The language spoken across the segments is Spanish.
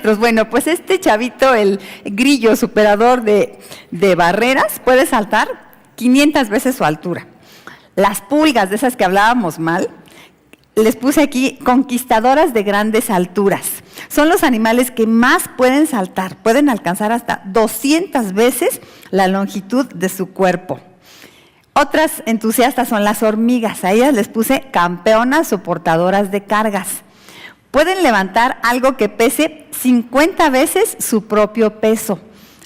kilómetros. Bueno, pues este chavito, el grillo superador de barreras, puede saltar 500 veces su altura. Las pulgas, de esas que hablábamos mal, les puse aquí conquistadoras de grandes alturas. Son los animales que más pueden saltar, pueden alcanzar hasta 200 veces la longitud de su cuerpo. Otras entusiastas son las hormigas, a ellas les puse campeonas soportadoras de cargas. Pueden levantar algo que pese 50 veces su propio peso.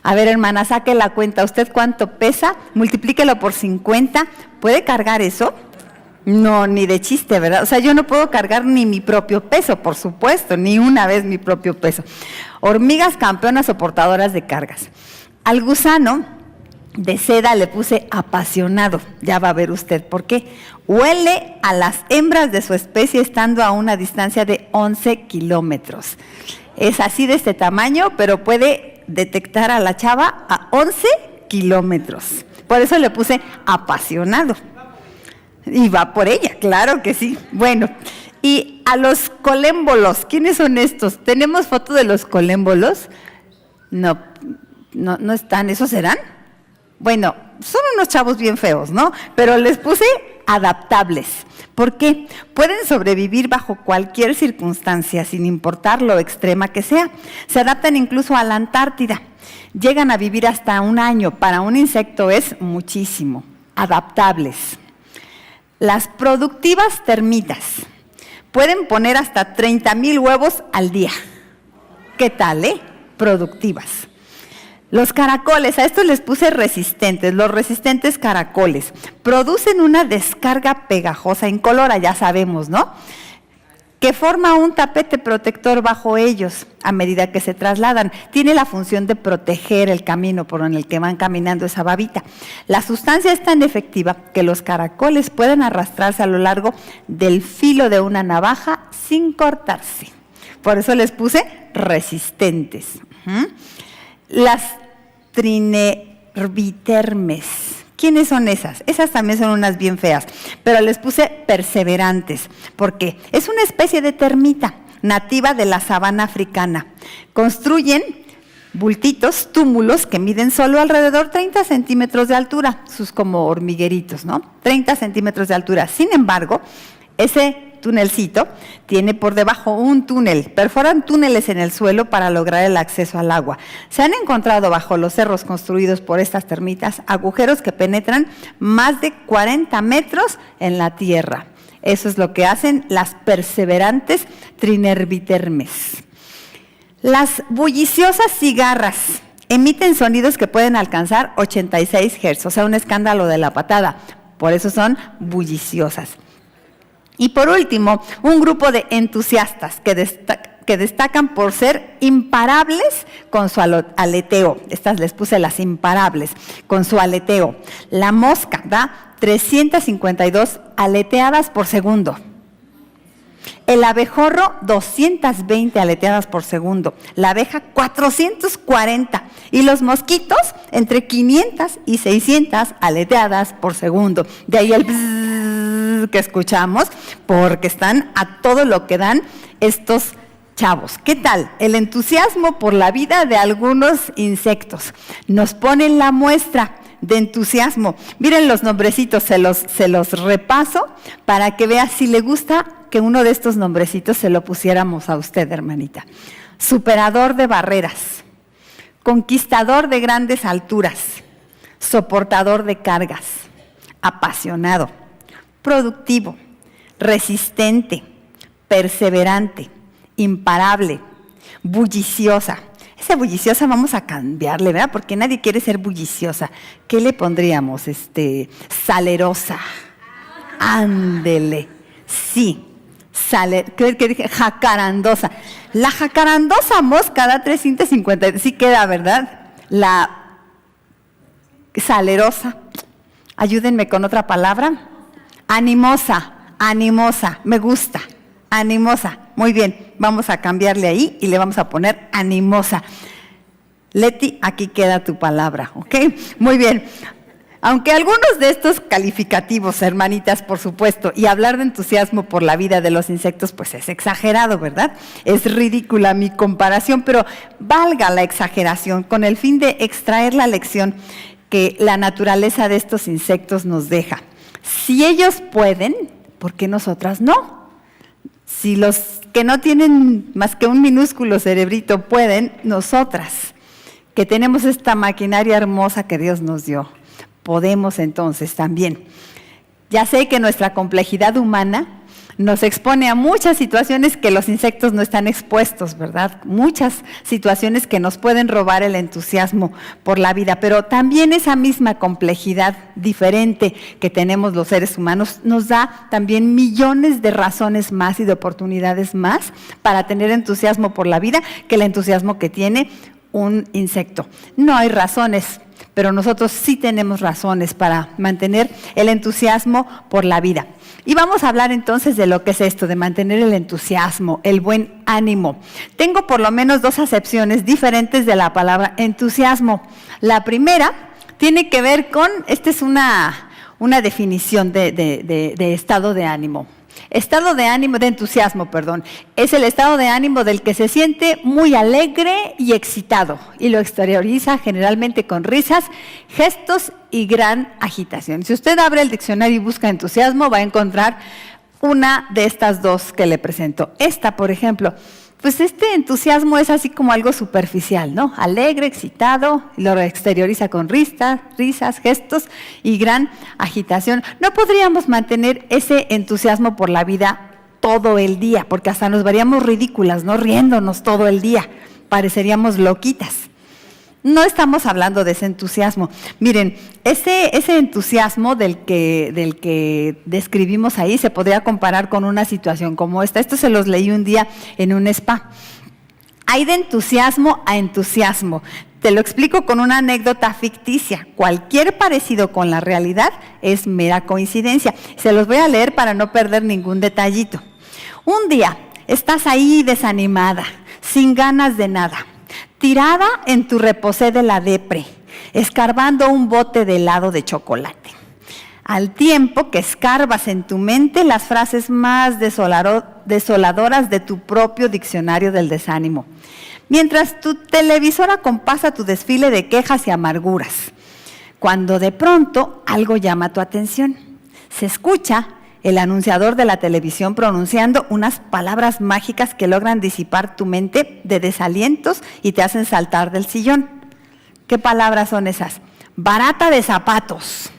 A ver, hermana, saque la cuenta. ¿Usted cuánto pesa? Multiplíquelo por 50. ¿Puede cargar eso? No, ni de chiste, ¿verdad? O sea, yo no puedo cargar ni mi propio peso, por supuesto, ni una vez mi propio peso. Hormigas campeonas soportadoras de cargas. Al gusano de seda le puse apasionado, ya va a ver usted por qué. Huele a las hembras de su especie estando a una distancia de 11 kilómetros. Es así de este tamaño, pero puede detectar a la chava a 11 kilómetros. Por eso le puse apasionado. Y va por ella, claro que sí. Bueno, y a los colémbolos, ¿quiénes son estos? ¿Tenemos foto de los colémbolos? No están, ¿esos serán? Bueno, son unos chavos bien feos, ¿no? Pero les puse adaptables. ¿Por qué? Pueden sobrevivir bajo cualquier circunstancia, sin importar lo extrema que sea. Se adaptan incluso a la Antártida. Llegan a vivir hasta 1 año. Para un insecto es muchísimo. Adaptables. Las productivas termitas pueden poner hasta 30,000 huevos al día. ¿Qué tal, Productivas. Los caracoles, a estos les puse resistentes. Los resistentes caracoles producen una descarga pegajosa incolora, ya sabemos, ¿no? Que forma un tapete protector bajo ellos a medida que se trasladan. Tiene la función de proteger el camino por el que van caminando esa babita. La sustancia es tan efectiva que los caracoles pueden arrastrarse a lo largo del filo de una navaja sin cortarse. Por eso les puse resistentes. Las trinervitermes. ¿Quiénes son esas? Esas también son unas bien feas, pero les puse perseverantes, porque es una especie de termita nativa de la sabana africana. Construyen bultitos, túmulos que miden solo alrededor 30 centímetros de altura, sus como hormigueritos, ¿no? 30 centímetros de altura. Sin embargo, ese tunelcito tiene por debajo un túnel, perforan túneles en el suelo para lograr el acceso al agua. Se han encontrado bajo los cerros construidos por estas termitas agujeros que penetran más de 40 metros en la tierra. Eso es lo que hacen las perseverantes trinervitermes. Las bulliciosas cigarras emiten sonidos que pueden alcanzar 86 Hz, o sea, un escándalo de la patada. Por eso son bulliciosas. Y por último, un grupo de entusiastas que destacan por ser imparables con su aleteo. Estas les puse las imparables, con su aleteo. La mosca da 352 aleteadas por segundo. El abejorro, 220 aleteadas por segundo. La abeja, 440. Y los mosquitos, entre 500 y 600 aleteadas por segundo. De ahí el bzzz que escuchamos, porque están a todo lo que dan estos chavos. ¿Qué tal? El entusiasmo por la vida de algunos insectos. Nos ponen la muestra de entusiasmo. Miren los nombrecitos, se los repaso para que vea si le gusta que uno de estos nombrecitos se lo pusiéramos a usted, hermanita. Superador de barreras, conquistador de grandes alturas, soportador de cargas, apasionado, productivo, resistente, perseverante, imparable, bulliciosa. Esa bulliciosa vamos a cambiarle, ¿verdad? Porque nadie quiere ser bulliciosa. ¿Qué le pondríamos? Salerosa. Ándele. Sí. ¿Qué dije? Jacarandosa. La jacarandosa mosca da 350. Sí queda, ¿verdad? La salerosa. Ayúdenme con otra palabra. Animosa. Animosa. Me gusta. Animosa. Muy bien, vamos a cambiarle ahí y le vamos a poner animosa. Leti, aquí queda tu palabra, ¿ok? Muy bien. Aunque algunos de estos calificativos, hermanitas, por supuesto, y hablar de entusiasmo por la vida de los insectos, pues es exagerado, ¿verdad? Es ridícula mi comparación, pero valga la exageración con el fin de extraer la lección que la naturaleza de estos insectos nos deja. Si ellos pueden, ¿por qué nosotras no? Si los que no tienen más que un minúsculo cerebrito pueden, nosotras, que tenemos esta maquinaria hermosa que Dios nos dio, podemos entonces también. Ya sé que nuestra complejidad humana nos expone a muchas situaciones que los insectos no están expuestos, ¿verdad? Muchas situaciones que nos pueden robar el entusiasmo por la vida, pero también esa misma complejidad diferente que tenemos los seres humanos nos da también millones de razones más y de oportunidades más para tener entusiasmo por la vida que el entusiasmo que tiene un insecto. No hay razones, pero nosotros sí tenemos razones para mantener el entusiasmo por la vida. Y vamos a hablar entonces de lo que es esto, de mantener el entusiasmo, el buen ánimo. Tengo por lo menos 2 acepciones diferentes de la palabra entusiasmo. La primera tiene que ver con, esta es una definición de estado de ánimo. Estado de ánimo, de entusiasmo, perdón, es el estado de ánimo del que se siente muy alegre y excitado y lo exterioriza generalmente con risas, gestos y gran agitación. Si usted abre el diccionario y busca entusiasmo, va a encontrar una de estas 2 que le presento. Esta, por ejemplo, pues este entusiasmo es así como algo superficial, ¿no? Alegre, excitado, lo exterioriza con risas, gestos y gran agitación. No podríamos mantener ese entusiasmo por la vida todo el día, porque hasta nos veríamos ridículas, ¿no? Riéndonos todo el día, pareceríamos loquitas. No estamos hablando de ese entusiasmo. Miren, ese entusiasmo del que describimos ahí se podría comparar con una situación como esta. Esto se los leí un día en un spa. Hay de entusiasmo a entusiasmo. Te lo explico con una anécdota ficticia. Cualquier parecido con la realidad es mera coincidencia. Se los voy a leer para no perder ningún detallito. Un día estás ahí desanimada, sin ganas de nada, tirada en tu reposé de la depre, escarbando un bote de helado de chocolate. Al tiempo que escarbas en tu mente las frases más desoladoras de tu propio diccionario del desánimo, mientras tu televisora compasa tu desfile de quejas y amarguras, cuando de pronto algo llama tu atención. Se escucha el anunciador de la televisión pronunciando unas palabras mágicas que logran disipar tu mente de desalientos y te hacen saltar del sillón. ¿Qué palabras son esas? Barata de zapatos.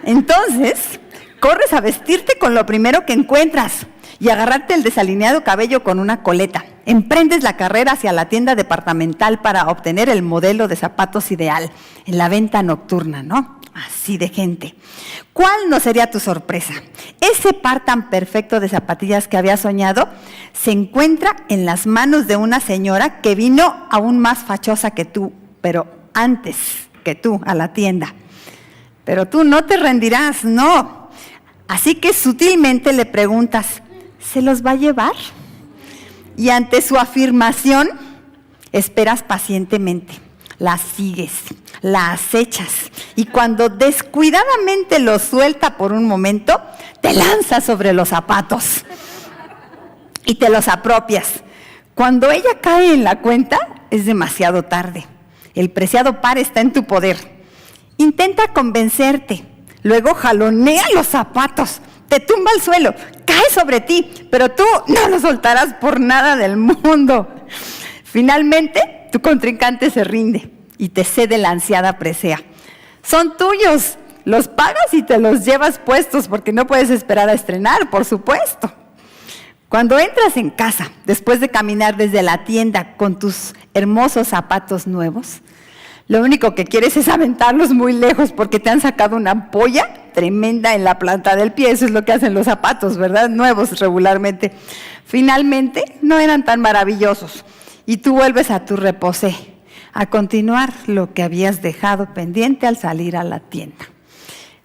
Entonces, corres a vestirte con lo primero que encuentras y agarrarte el desalineado cabello con una coleta. Emprendes la carrera hacia la tienda departamental para obtener el modelo de zapatos ideal en la venta nocturna, ¿no? Así de gente. ¿Cuál no sería tu sorpresa? Ese par tan perfecto de zapatillas que habías soñado se encuentra en las manos de una señora que vino aún más fachosa que tú, pero antes que tú a la tienda. Pero tú no te rendirás, no. Así que sutilmente le preguntas, ¿se los va a llevar? Y ante su afirmación, esperas pacientemente. La sigues, la acechas y cuando descuidadamente lo suelta por un momento, te lanzas sobre los zapatos y te los apropias. Cuando ella cae en la cuenta, es demasiado tarde. El preciado par está en tu poder. Intenta convencerte, luego jalonea los zapatos, te tumba al suelo, cae sobre ti, pero tú no lo soltarás por nada del mundo. Finalmente, tu contrincante se rinde y te cede la ansiada presea. Son tuyos, los pagas y te los llevas puestos porque no puedes esperar a estrenar, por supuesto. Cuando entras en casa, después de caminar desde la tienda con tus hermosos zapatos nuevos, lo único que quieres es aventarlos muy lejos porque te han sacado una ampolla tremenda en la planta del pie. Eso es lo que hacen los zapatos, ¿verdad? Nuevos regularmente. Finalmente, no eran tan maravillosos. Y tú vuelves a tu reposé, a continuar lo que habías dejado pendiente al salir a la tienda.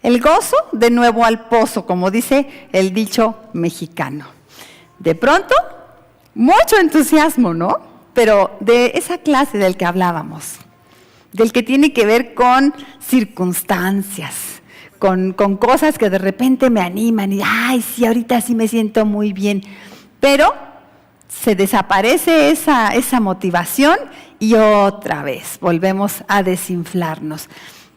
El gozo de nuevo al pozo, como dice el dicho mexicano. De pronto, mucho entusiasmo, ¿no? Pero de esa clase del que hablábamos. del que tiene que ver con circunstancias, con cosas que de repente me animan y, ay, sí, ahorita sí me siento muy bien, pero se desaparece esa motivación y otra vez volvemos a desinflarnos.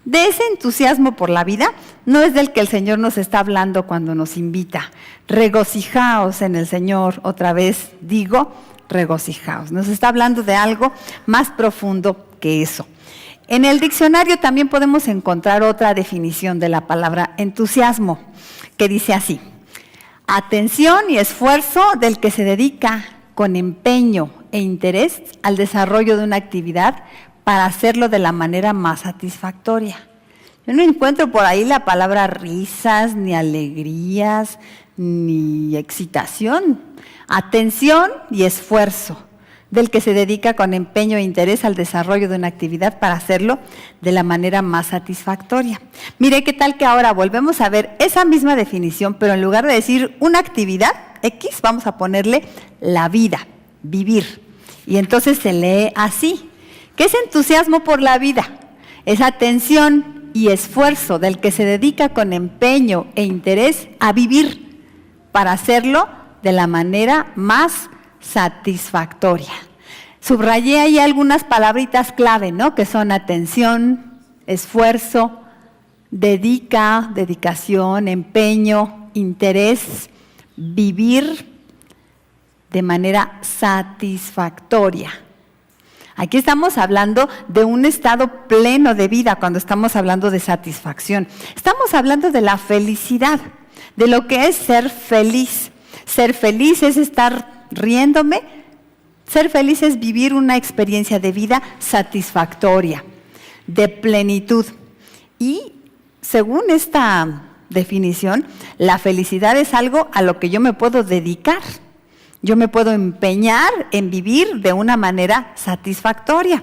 De ese entusiasmo por la vida no es del que el Señor nos está hablando cuando nos invita. Regocijaos en el Señor, otra vez digo, regocijaos. Nos está hablando de algo más profundo que eso. En el diccionario también podemos encontrar otra definición de la palabra entusiasmo, que dice así: atención y esfuerzo del que se dedica con empeño e interés al desarrollo de una actividad para hacerlo de la manera más satisfactoria. Yo no encuentro por ahí la palabra risas, ni alegrías, ni excitación. Atención y esfuerzo del que se dedica con empeño e interés al desarrollo de una actividad para hacerlo de la manera más satisfactoria. Mire qué tal que ahora volvemos a ver esa misma definición, pero en lugar de decir una actividad X, vamos a ponerle la vida, vivir. Y entonces se lee así: ¿qué es entusiasmo por la vida? Es atención y esfuerzo del que se dedica con empeño e interés a vivir para hacerlo de la manera más satisfactoria. Subrayé ahí algunas palabritas clave, ¿no? Que son atención, esfuerzo, dedicación, empeño, interés, vivir de manera satisfactoria. Aquí estamos hablando de un estado pleno de vida cuando estamos hablando de satisfacción. Estamos hablando de la felicidad, de lo que es ser feliz. Ser feliz es estar riéndome, ser feliz es vivir una experiencia de vida satisfactoria, de plenitud. Y según esta definición, la felicidad es algo a lo que yo me puedo dedicar. Yo me puedo empeñar en vivir de una manera satisfactoria.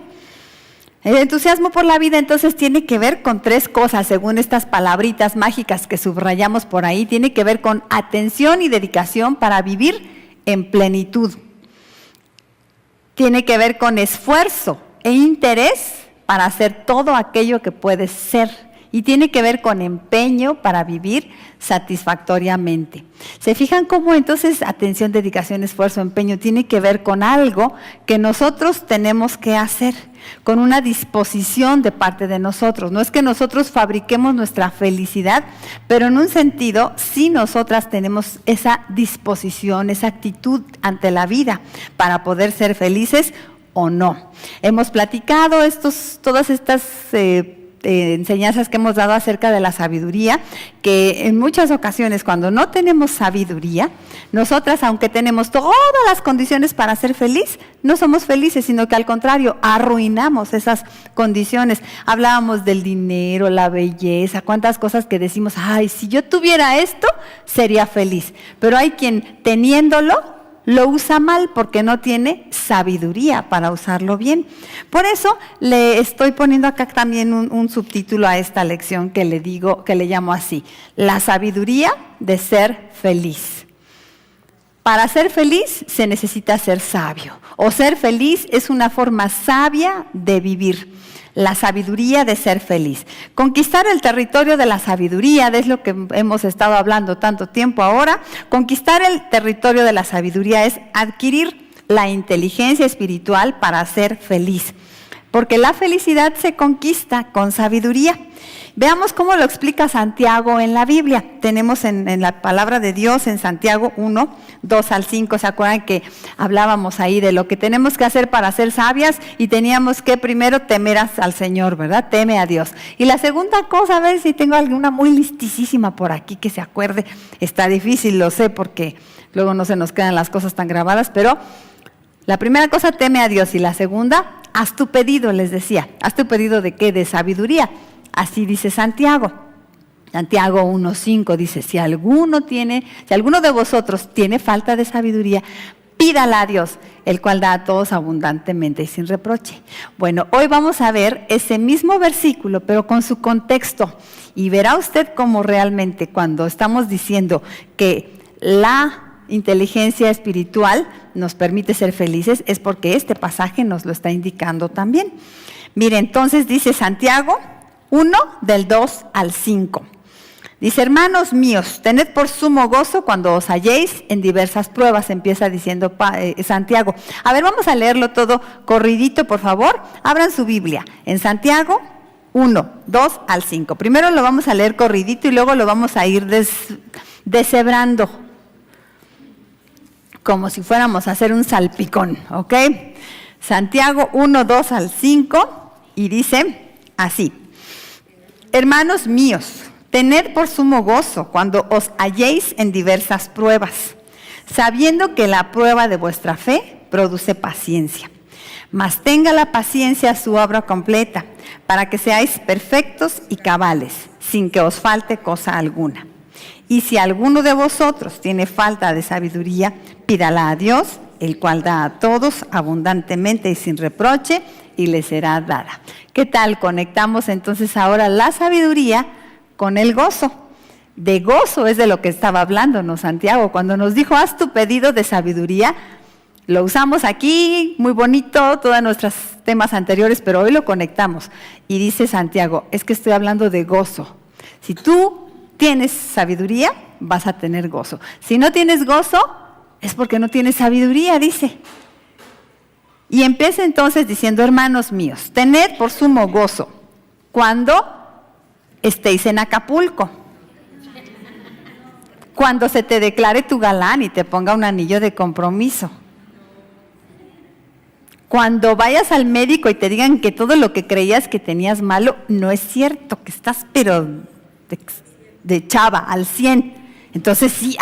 El entusiasmo por la vida entonces tiene que ver con tres cosas, según estas palabritas mágicas que subrayamos por ahí. Tiene que ver con atención y dedicación para vivir en plenitud. Tiene que ver con esfuerzo e interés para hacer todo aquello que puedes ser. Y tiene que ver con empeño para vivir satisfactoriamente. ¿Se fijan cómo entonces atención, dedicación, esfuerzo, empeño tiene que ver con algo que nosotros tenemos que hacer, con una disposición de parte de nosotros? No es que nosotros fabriquemos nuestra felicidad, pero en un sentido sí nosotras tenemos esa disposición, esa actitud ante la vida para poder ser felices o no. Hemos platicado todas estas enseñanzas que hemos dado acerca de la sabiduría, que en muchas ocasiones cuando no tenemos sabiduría, nosotras, aunque tenemos todas las condiciones para ser feliz, no somos felices, sino que al contrario, arruinamos esas condiciones. Hablábamos del dinero, la belleza, cuántas cosas que decimos, ay, si yo tuviera esto, sería feliz. Pero hay quien teniéndolo, lo usa mal porque no tiene sabiduría para usarlo bien. Por eso le estoy poniendo acá también un subtítulo a esta lección que le llamo así: la sabiduría de ser feliz. Para ser feliz se necesita ser sabio, o ser feliz es una forma sabia de vivir. La sabiduría de ser feliz. Conquistar el territorio de la sabiduría, es lo que hemos estado hablando tanto tiempo ahora. Conquistar el territorio de la sabiduría es adquirir la inteligencia espiritual para ser feliz. Porque la felicidad se conquista con sabiduría. Veamos cómo lo explica Santiago en la Biblia. Tenemos en la palabra de Dios en Santiago 1, 2 al 5. ¿Se acuerdan que hablábamos ahí de lo que tenemos que hacer para ser sabias? Y teníamos que primero temer al Señor, ¿verdad? Teme a Dios. Y la segunda cosa, a ver si tengo alguna muy listísima por aquí que se acuerde. Está difícil, lo sé, porque luego no se nos quedan las cosas tan grabadas, pero la primera cosa, teme a Dios. Y la segunda, haz tu pedido, les decía. ¿Haz tu pedido de qué? De sabiduría. Así dice Santiago. Santiago 1:5 dice: si alguno de vosotros tiene falta de sabiduría, pídala a Dios, el cual da a todos abundantemente y sin reproche. Bueno, hoy vamos a ver ese mismo versículo, pero con su contexto. Y verá usted cómo realmente cuando estamos diciendo que la inteligencia espiritual nos permite ser felices, es porque este pasaje nos lo está indicando también. Mire, entonces dice Santiago 1, del 2 al 5. Dice, hermanos míos, tened por sumo gozo cuando os halléis en diversas pruebas, empieza diciendo Santiago. A ver, vamos a leerlo todo corridito, por favor. Abran su Biblia en Santiago 1, 2 al 5. Primero lo vamos a leer corridito y luego lo vamos a ir deshebrando, como si fuéramos a hacer un salpicón, ¿ok? Santiago 1, 2 al 5, y dice así. Hermanos míos, tened por sumo gozo cuando os halléis en diversas pruebas, sabiendo que la prueba de vuestra fe produce paciencia. Mas tenga la paciencia su obra completa, para que seáis perfectos y cabales, sin que os falte cosa alguna. Y si alguno de vosotros tiene falta de sabiduría, pídala a Dios, el cual da a todos abundantemente y sin reproche, y le será dada. ¿Qué tal? Conectamos entonces ahora la sabiduría con el gozo. De gozo es de lo que estaba hablándonos Santiago. Cuando nos dijo, haz tu pedido de sabiduría, lo usamos aquí, muy bonito, todos nuestros temas anteriores, pero hoy lo conectamos. Y dice Santiago, es que estoy hablando de gozo. Si tú tienes sabiduría, vas a tener gozo. Si no tienes gozo, es porque no tienes sabiduría, dice. Y empieza entonces diciendo, hermanos míos, tened por sumo gozo cuando estéis en Acapulco, cuando se te declare tu galán y te ponga un anillo de compromiso, cuando vayas al médico y te digan que todo lo que creías que tenías malo no es cierto, que estás pero de chava, al 100. Entonces sí,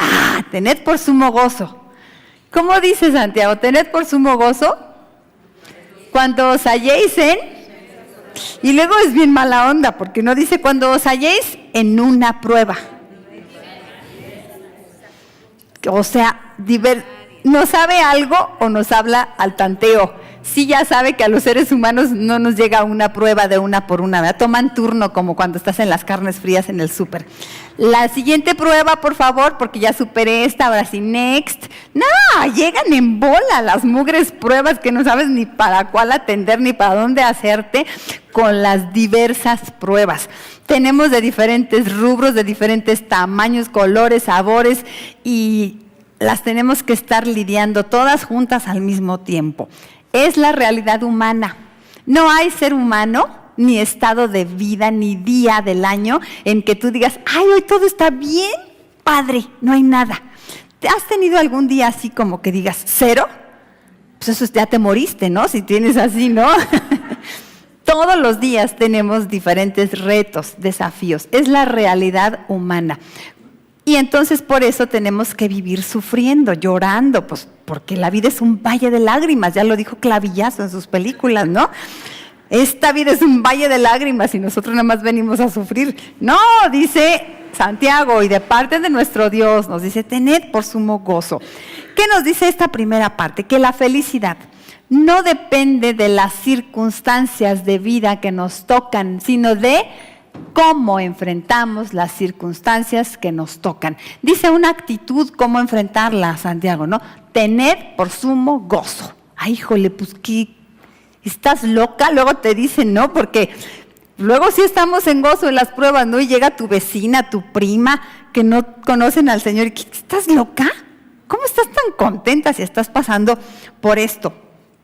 tened por sumo gozo. ¿Cómo dice Santiago? Tened por sumo gozo cuando os halléis en... Y luego es bien mala onda, porque no dice cuando os halléis en una prueba. O sea, nos sabe algo o nos habla al tanteo. Sí, ya sabe que a los seres humanos no nos llega una prueba de una por una, ¿verdad? Toman turno como cuando estás en las carnes frías en el súper. La siguiente prueba, por favor, porque ya superé esta, ahora sí, next. No, llegan en bola las mugres pruebas que no sabes ni para cuál atender ni para dónde hacerte con las diversas pruebas. Tenemos de diferentes rubros, de diferentes tamaños, colores, sabores, y las tenemos que estar lidiando todas juntas al mismo tiempo. Es la realidad humana. No hay ser humano, ni estado de vida, ni día del año en que tú digas, ay, hoy todo está bien, padre, no hay nada. ¿Has tenido algún día así como que digas, cero? Pues eso ya te moriste, ¿no? Si tienes así, ¿no? Todos los días tenemos diferentes retos, desafíos. Es la realidad humana. Y entonces por eso tenemos que vivir sufriendo, llorando, pues porque la vida es un valle de lágrimas, ya lo dijo Clavillazo en sus películas, ¿no? Esta vida es un valle de lágrimas y nosotros nada más venimos a sufrir. No, dice Santiago, y de parte de nuestro Dios nos dice, tened por sumo gozo. ¿Qué nos dice esta primera parte? Que la felicidad no depende de las circunstancias de vida que nos tocan, sino de cómo enfrentamos las circunstancias que nos tocan. Dice una actitud, cómo enfrentarla, Santiago, ¿no? Tener por sumo gozo. Ay, híjole, pues ¿qué? ¿Estás loca? Luego te dicen, ¿no? Porque luego sí estamos en gozo en las pruebas, ¿no? Y llega tu vecina, tu prima, que no conocen al Señor. Y ¿estás loca? ¿Cómo estás tan contenta si estás pasando por esto?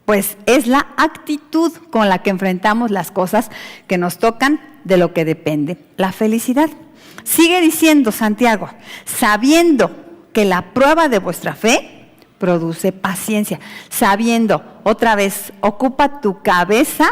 Pues es la actitud con la que enfrentamos las cosas que nos tocan, de lo que depende la felicidad. Sigue diciendo Santiago, sabiendo que la prueba de vuestra fe produce paciencia. Sabiendo, otra vez, ocupa tu cabeza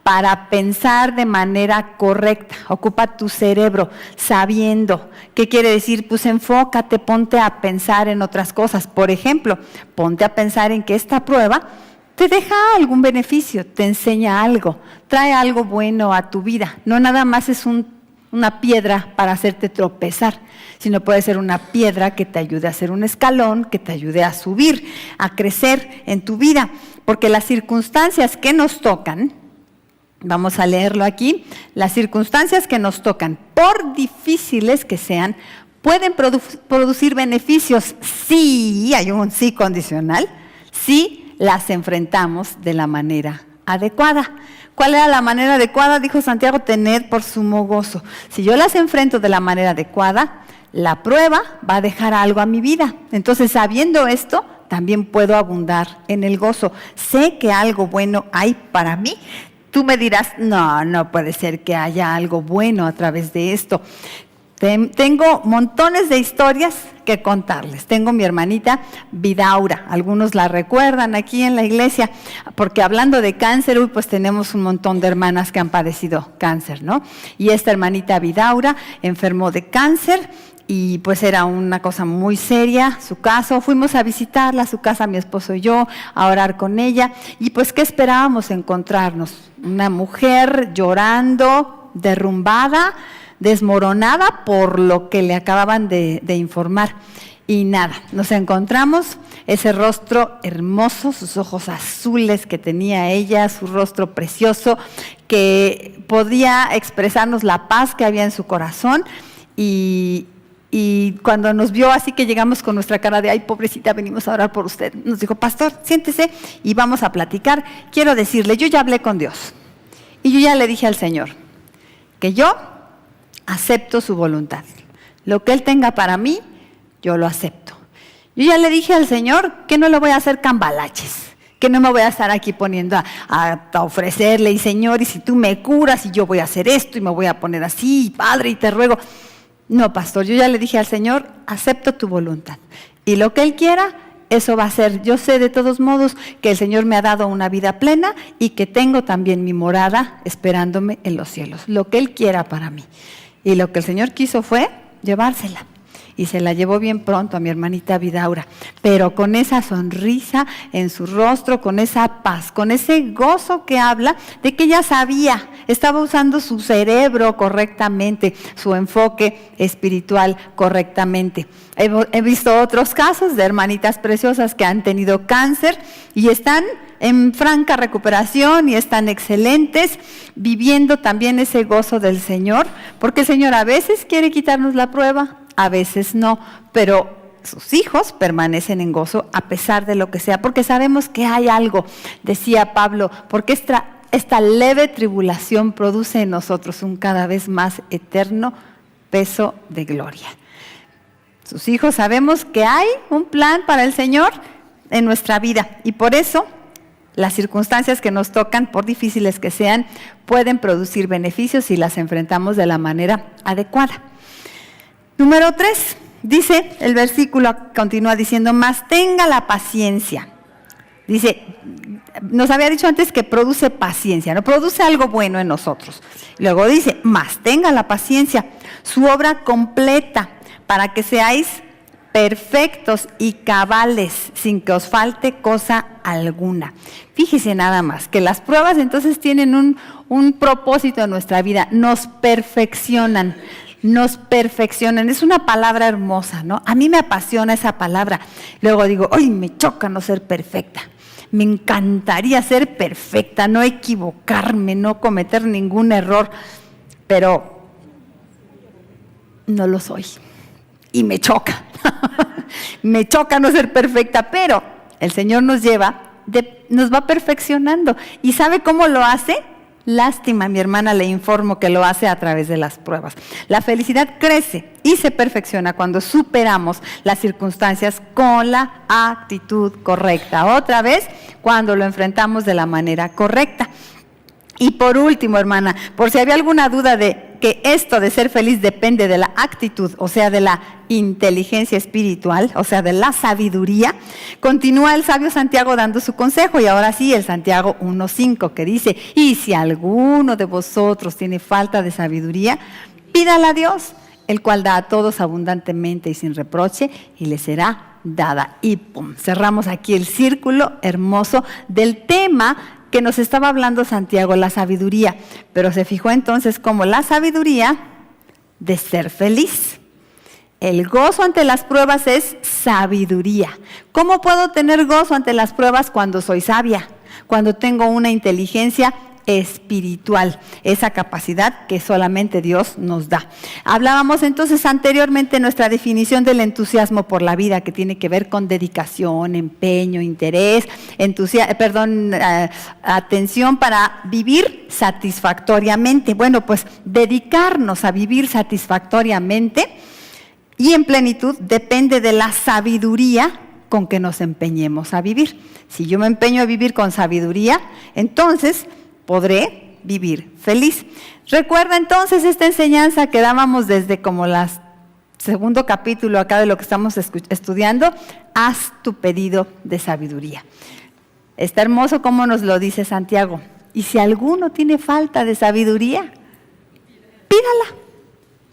para pensar de manera correcta, ocupa tu cerebro, sabiendo. ¿Qué quiere decir? Pues enfócate, ponte a pensar en otras cosas. Por ejemplo, ponte a pensar en que esta prueba te deja algún beneficio, te enseña algo, trae algo bueno a tu vida. No nada más es una piedra para hacerte tropezar, sino puede ser una piedra que te ayude a hacer un escalón, que te ayude a subir, a crecer en tu vida. Porque las circunstancias que nos tocan, vamos a leerlo aquí, las circunstancias que nos tocan, por difíciles que sean, pueden producir beneficios. Sí, hay un sí condicional, sí las enfrentamos de la manera adecuada. ¿Cuál era la manera adecuada? Dijo Santiago, tened por sumo gozo. Si yo las enfrento de la manera adecuada, la prueba va a dejar algo a mi vida. Entonces, sabiendo esto, también puedo abundar en el gozo. Sé que algo bueno hay para mí. Tú me dirás, no puede ser que haya algo bueno a través de esto. Tengo montones de historias que contarles. Tengo mi hermanita Vidaura, algunos la recuerdan aquí en la iglesia, porque hablando de cáncer, pues tenemos un montón de hermanas que han padecido cáncer, ¿no? Y esta hermanita Vidaura enfermó de cáncer y pues era una cosa muy seria su caso. Fuimos a visitarla a su casa, mi esposo y yo, a orar con ella. Y pues, ¿qué esperábamos encontrarnos? Una mujer llorando, derrumbada, desmoronada por lo que le acababan de informar. Y nada, nos encontramos ese rostro hermoso, sus ojos azules que tenía ella, su rostro precioso, que podía expresarnos la paz que había en su corazón. Y cuando nos vio así que llegamos con nuestra cara de, ay, pobrecita, venimos a orar por usted, nos dijo, pastor, siéntese y vamos a platicar. Quiero decirle, yo ya hablé con Dios y yo ya le dije al Señor que yo acepto su voluntad. Lo que Él tenga para mí, yo lo acepto. Yo ya le dije al Señor que no le voy a hacer cambalaches, que no me voy a estar aquí poniendo a ofrecerle, y Señor, y si tú me curas, y yo voy a hacer esto, y me voy a poner así, y Padre, y te ruego. No, pastor, yo ya le dije al Señor, acepto tu voluntad. Y lo que Él quiera, eso va a ser. Yo sé de todos modos que el Señor me ha dado una vida plena y que tengo también mi morada esperándome en los cielos. Lo que Él quiera para mí. Y lo que el Señor quiso fue llevársela. Y se la llevó bien pronto a mi hermanita Vidaura, pero con esa sonrisa en su rostro, con esa paz, con ese gozo que habla de que ella sabía, estaba usando su cerebro correctamente, su enfoque espiritual correctamente. He visto otros casos de hermanitas preciosas que han tenido cáncer y están en franca recuperación y están excelentes, viviendo también ese gozo del Señor, porque el Señor a veces quiere quitarnos la prueba, a veces no, pero sus hijos permanecen en gozo a pesar de lo que sea, porque sabemos que hay algo, decía Pablo, porque esta leve tribulación produce en nosotros un cada vez más eterno peso de gloria. Sus hijos sabemos que hay un plan para el Señor en nuestra vida y por eso las circunstancias que nos tocan, por difíciles que sean, pueden producir beneficios si las enfrentamos de la manera adecuada. Número 3, dice el versículo, continúa diciendo, más tenga la paciencia. Dice, nos había dicho antes que produce paciencia, no produce algo bueno en nosotros. Luego dice, más tenga la paciencia, su obra completa, para que seáis perfectos y cabales, sin que os falte cosa alguna. Fíjese nada más, que las pruebas entonces tienen un propósito en nuestra vida, nos perfeccionan. Es una palabra hermosa, ¿no? A mí me apasiona esa palabra. Luego digo, ¡ay, me choca no ser perfecta! Me encantaría ser perfecta, no equivocarme, no cometer ningún error, pero no lo soy. Y me choca. Me choca no ser perfecta, pero el Señor nos va perfeccionando. ¿Y sabe cómo lo hace? Lástima, mi hermana, le informo que lo hace a través de las pruebas. La felicidad crece y se perfecciona cuando superamos las circunstancias con la actitud correcta. Otra vez, cuando lo enfrentamos de la manera correcta. Y por último, hermana, por si había alguna duda de que esto de ser feliz depende de la actitud, o sea, de la inteligencia espiritual, o sea, de la sabiduría, continúa el sabio Santiago dando su consejo, y ahora sí, el Santiago 1:5, que dice, y si alguno de vosotros tiene falta de sabiduría, pídala a Dios, el cual da a todos abundantemente y sin reproche, y le será dada. Y pum, cerramos aquí el círculo hermoso del tema que nos estaba hablando Santiago, la sabiduría, pero se fijó entonces como la sabiduría de ser feliz. El gozo ante las pruebas es sabiduría. ¿Cómo puedo tener gozo ante las pruebas cuando soy sabia? Cuando tengo una inteligencia espiritual, esa capacidad que solamente Dios nos da. Hablábamos entonces anteriormente nuestra definición del entusiasmo por la vida, que tiene que ver con dedicación, empeño, interés, atención para vivir satisfactoriamente. Bueno, pues dedicarnos a vivir satisfactoriamente y en plenitud depende de la sabiduría con que nos empeñemos a vivir. Si yo me empeño a vivir con sabiduría, entonces podré vivir feliz. Recuerda entonces esta enseñanza que dábamos desde como el segundo capítulo acá de lo que estamos estudiando. Haz tu pedido de sabiduría. Está hermoso como nos lo dice Santiago. Y si alguno tiene falta de sabiduría, pídala.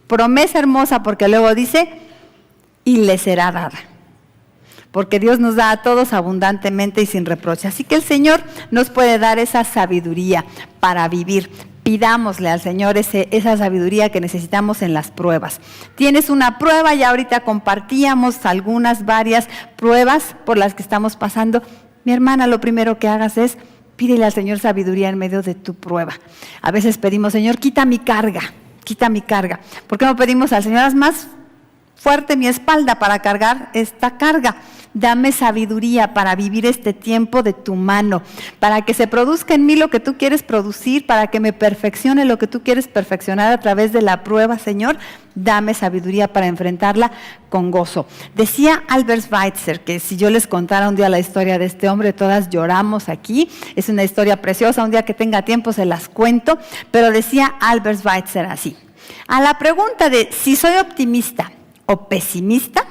Promesa hermosa, porque luego dice, y le será dada. Porque Dios nos da a todos abundantemente y sin reproche. Así que el Señor nos puede dar esa sabiduría para vivir. Pidámosle al Señor esa sabiduría que necesitamos en las pruebas. Tienes una prueba, ya ahorita compartíamos varias pruebas por las que estamos pasando. Mi hermana, lo primero que hagas es pídele al Señor sabiduría en medio de tu prueba. A veces pedimos, Señor, quita mi carga. ¿Por qué no pedimos al Señor, haz más fuerte mi espalda para cargar esta carga? Dame sabiduría para vivir este tiempo de tu mano, para que se produzca en mí lo que tú quieres producir, para que me perfeccione lo que tú quieres perfeccionar a través de la prueba, Señor. Dame sabiduría para enfrentarla con gozo. Decía Albert Schweitzer, que si yo les contara un día la historia de este hombre, todas lloramos aquí. Es una historia preciosa, un día que tenga tiempo se las cuento, pero decía Albert Schweitzer así: a la pregunta de si soy optimista o pesimista,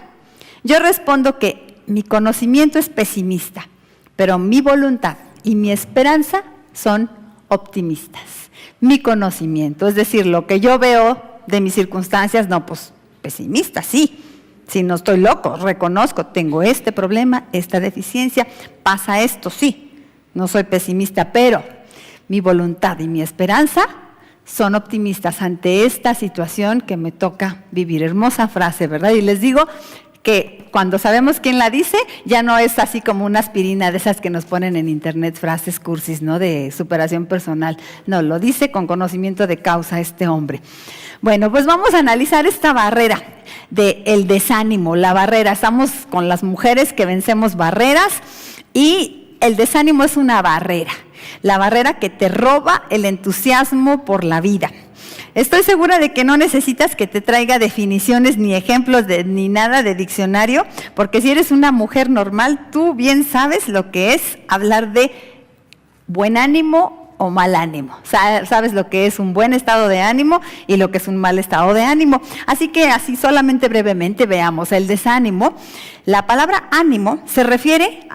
yo respondo que mi conocimiento es pesimista, pero mi voluntad y mi esperanza son optimistas. Mi conocimiento, es decir, lo que yo veo de mis circunstancias, no, pues pesimista, sí. Si no estoy loco, reconozco, tengo este problema, esta deficiencia, pasa esto, sí. No soy pesimista, pero mi voluntad y mi esperanza son optimistas ante esta situación que me toca vivir. Hermosa frase, ¿verdad? Y les digo que cuando sabemos quién la dice, ya no es así como una aspirina de esas que nos ponen en internet, frases cursis, ¿no?, de superación personal. No, lo dice con conocimiento de causa este hombre. Bueno, pues vamos a analizar esta barrera del desánimo, la barrera. Estamos con las mujeres que vencemos barreras y el desánimo es una barrera. La barrera que te roba el entusiasmo por la vida. Estoy segura de que no necesitas que te traiga definiciones ni ejemplos ni nada de diccionario, porque si eres una mujer normal, tú bien sabes lo que es hablar de buen ánimo o mal ánimo. Sabes lo que es un buen estado de ánimo y lo que es un mal estado de ánimo. Así que así solamente brevemente veamos el desánimo. La palabra ánimo se refiere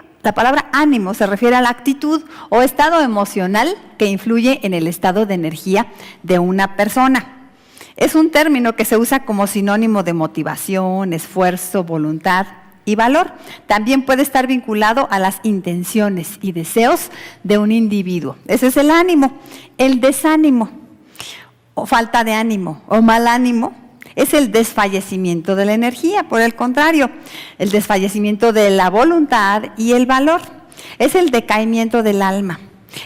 a la actitud o estado emocional que influye en el estado de energía de una persona. Es un término que se usa como sinónimo de motivación, esfuerzo, voluntad y valor. También puede estar vinculado a las intenciones y deseos de un individuo. Ese es el ánimo. El desánimo, o falta de ánimo, o mal ánimo, es el desfallecimiento de la energía. Por el contrario, el desfallecimiento de la voluntad y el valor. Es el decaimiento del alma,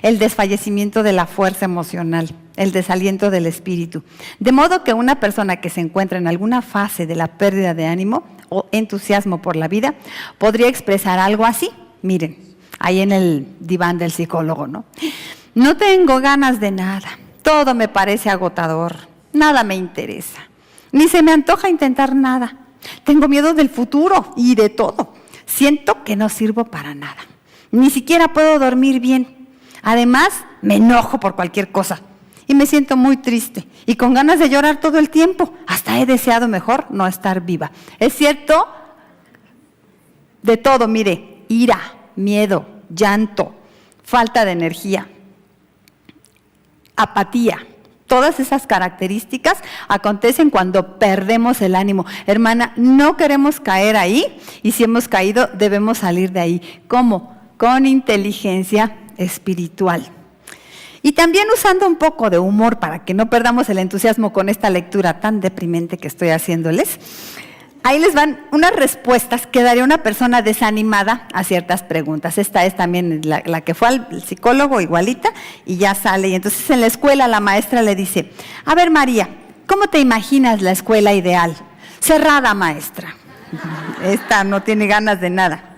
el desfallecimiento de la fuerza emocional, el desaliento del espíritu. De modo que una persona que se encuentra en alguna fase de la pérdida de ánimo o entusiasmo por la vida podría expresar algo así. Miren, ahí en el diván del psicólogo, ¿no? No tengo ganas de nada, todo me parece agotador, nada me interesa. Ni se me antoja intentar nada. Tengo miedo del futuro y de todo. Siento que no sirvo para nada. Ni siquiera puedo dormir bien. Además, me enojo por cualquier cosa. Y me siento muy triste y con ganas de llorar todo el tiempo. Hasta he deseado mejor no estar viva. Es cierto, de todo, mire, ira, miedo, llanto, falta de energía, apatía. Todas esas características acontecen cuando perdemos el ánimo. Hermana, no queremos caer ahí y si hemos caído debemos salir de ahí. ¿Cómo? Con inteligencia espiritual. Y también usando un poco de humor para que no perdamos el entusiasmo con esta lectura tan deprimente que estoy haciéndoles. ahí les van unas respuestas que daría una persona desanimada a ciertas preguntas. Esta es también la que fue al psicólogo, igualita, y ya sale. Y entonces en la escuela la maestra le dice, a ver María, ¿cómo te imaginas la escuela ideal? Cerrada, maestra. Esta no tiene ganas de nada.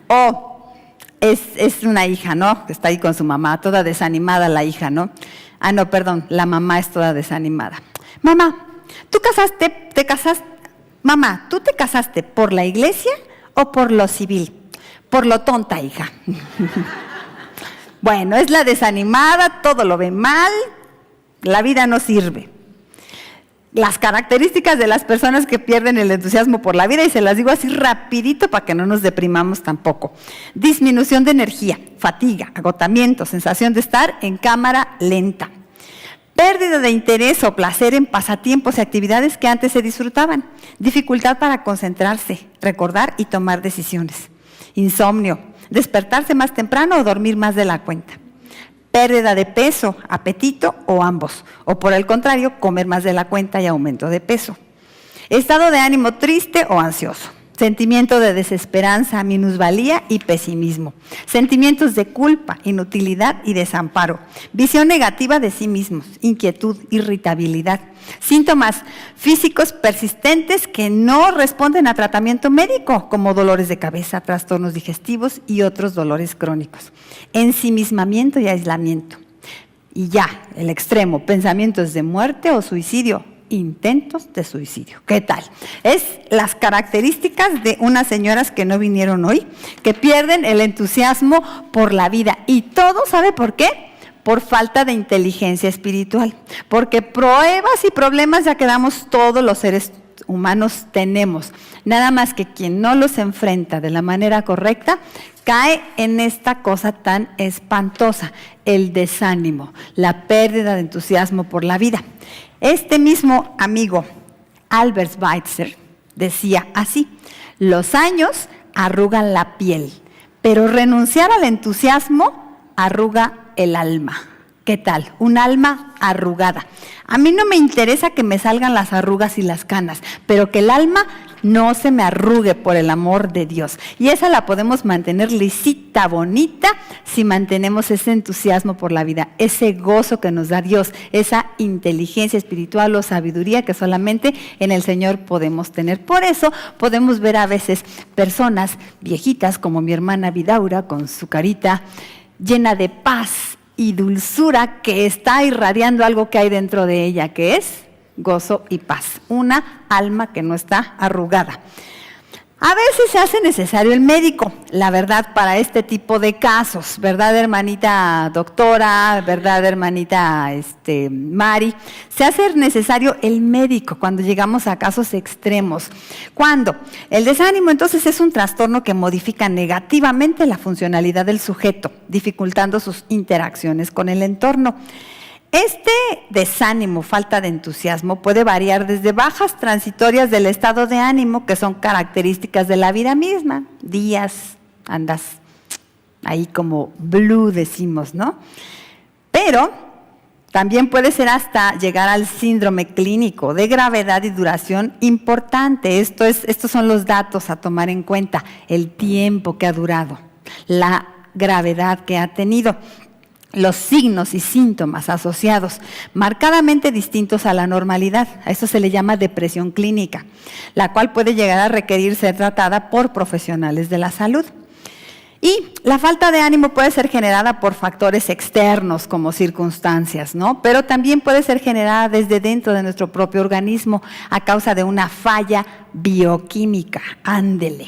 O es una hija, ¿no? Que está ahí con su mamá, toda desanimada la hija, ¿no? Ah, no, perdón, la mamá es toda desanimada. Mamá, Mamá, ¿tú te casaste por la iglesia o por lo civil? Por lo tonta, hija. Bueno, es la desanimada, todo lo ve mal, la vida no sirve. Las características de las personas que pierden el entusiasmo por la vida, y se las digo así rapidito para que no nos deprimamos tampoco. Disminución de energía, fatiga, agotamiento, sensación de estar en cámara lenta. Pérdida de interés o placer en pasatiempos y actividades que antes se disfrutaban. Dificultad para concentrarse, recordar y tomar decisiones. Insomnio, despertarse más temprano o dormir más de la cuenta. Pérdida de peso, apetito o ambos. O por el contrario, comer más de la cuenta y aumento de peso. Estado de ánimo triste o ansioso. Sentimiento de desesperanza, minusvalía y pesimismo. Sentimientos de culpa, inutilidad y desamparo. Visión negativa de sí mismos, inquietud, irritabilidad. Síntomas físicos persistentes que no responden a tratamiento médico, como dolores de cabeza, trastornos digestivos y otros dolores crónicos. Ensimismamiento y aislamiento. Y ya, el extremo, pensamientos de muerte o suicidio. Intentos de suicidio. ¿Qué tal? Es las características de unas señoras que no vinieron hoy, que pierden el entusiasmo por la vida. Y todo, ¿sabe por qué? Por falta de inteligencia espiritual. Porque pruebas y problemas ya quedamos todos los seres humanos tenemos. Nada más que quien no los enfrenta de la manera correcta, cae en esta cosa tan espantosa, el desánimo, la pérdida de entusiasmo por la vida. Este mismo amigo, Albert Schweitzer, decía así: los años arrugan la piel, pero renunciar al entusiasmo arruga el alma. ¿Qué tal? Un alma arrugada. A mí no me interesa que me salgan las arrugas y las canas, pero que el alma no se me arrugue, por el amor de Dios. Y esa la podemos mantener lisita, bonita, si mantenemos ese entusiasmo por la vida, ese gozo que nos da Dios, esa inteligencia espiritual o sabiduría que solamente en el Señor podemos tener. Por eso podemos ver a veces personas viejitas como mi hermana Vidaura, con su carita llena de paz y dulzura, que está irradiando algo que hay dentro de ella, que es gozo y paz, una alma que no está arrugada. A veces se hace necesario el médico, la verdad, para este tipo de casos, ¿verdad, hermanita doctora? ¿Verdad, hermanita Mari? Se hace necesario el médico cuando llegamos a casos extremos. ¿Cuándo? El desánimo, entonces, es un trastorno que modifica negativamente la funcionalidad del sujeto, dificultando sus interacciones con el entorno. Este desánimo, falta de entusiasmo, puede variar desde bajas transitorias del estado de ánimo, que son características de la vida misma. Días, andas ahí como blue, decimos, ¿no? Pero también puede ser hasta llegar al síndrome clínico de gravedad y duración importante. Estos son los datos a tomar en cuenta: el tiempo que ha durado, la gravedad que ha tenido, los signos y síntomas asociados, marcadamente distintos a la normalidad. A eso se le llama depresión clínica, la cual puede llegar a requerir ser tratada por profesionales de la salud. Y la falta de ánimo puede ser generada por factores externos como circunstancias, ¿no? Pero también puede ser generada desde dentro de nuestro propio organismo a causa de una falla bioquímica. Ándele.